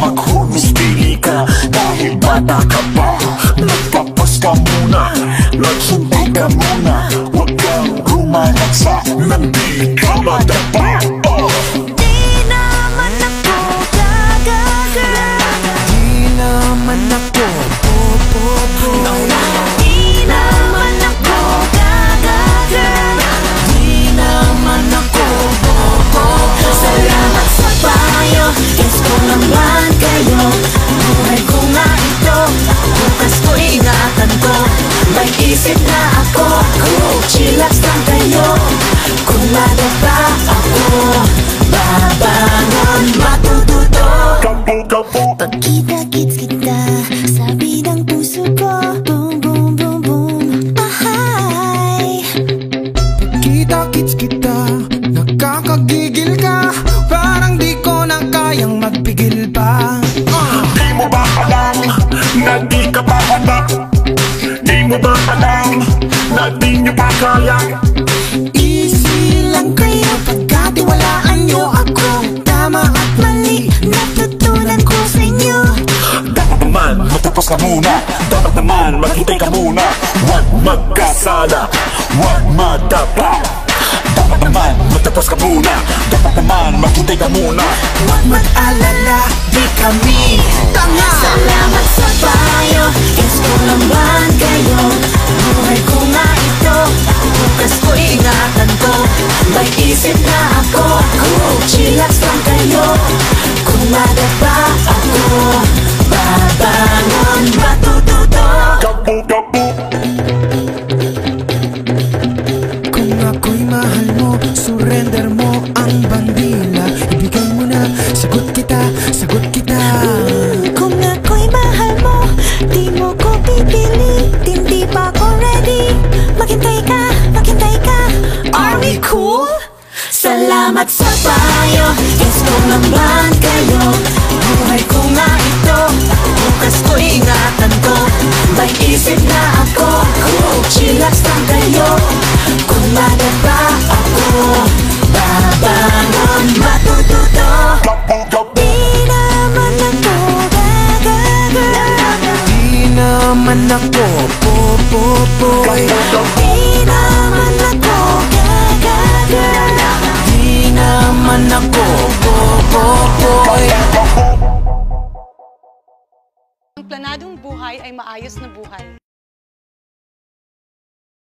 Maghumistili ka dahil bata ka pa. Nagpapas ka muna, naghintay ka muna. Huwag kang rumalagsa nang di ka madapa. Di naman ako gagaga, Di naman ako boboy. di naman ako gagaga, Di naman ako boboy. salamat sa payo, guess ko naman kayo. Buhay ko nga ito, bukas ko ingatan ko. May isip na ako, chillax lang kayo. Kung madapa ako, babangon matututo. Pagkita-kits kita sa bidang puso ko, boom boom boom boom, ahay. Kita-kits kita, nakakagigil ka. Parang di ko na kayang magpigil pa. Di mo ba alam na di ka pa handa? Di mo ba alam na di nyo pa kaya? Easy lang kayo pagkatiwalaan nyo ako. Tama at mali, Natutunan ko sa inyo. Dapat naman matapos ka muna. Dapat naman maghintay ka muna. Huwag magkasala, huwag madapa. Dapat naman matapos ka muna. Dapat naman maghintay ka muna. huwag mag-alala, di kami tanga. Salamat sa payo, guess ko naman kayo. Buhay ko nga ito, bukas ko ingatan ko. May isip na ako, chillax lang kayo. Kung madapa ako, babangon matututo. Gabu-gabu. Kung ako'y mahal mo, surrender mo ang bandila. Ibigay mo na, sagot kita, sagot kita. Kung ako'y mahal mo, di mo ko pipili. Hindi pa ako ready, maghintay ka, maghintay ka. Are we cool? Salamat sa payo, guess ko naman kayo. Buhay ko nga ito, bukas ko ingatan ko. May isip na ako, chillax lang kayo. Kung madapa ako, babangon matututo. Gabu-gabu. Di naman ako gagaga, Di naman ako boboy. di naman ako gagaga. Di naman ako boboy. Ang planadong buhay ay maayos na buhay.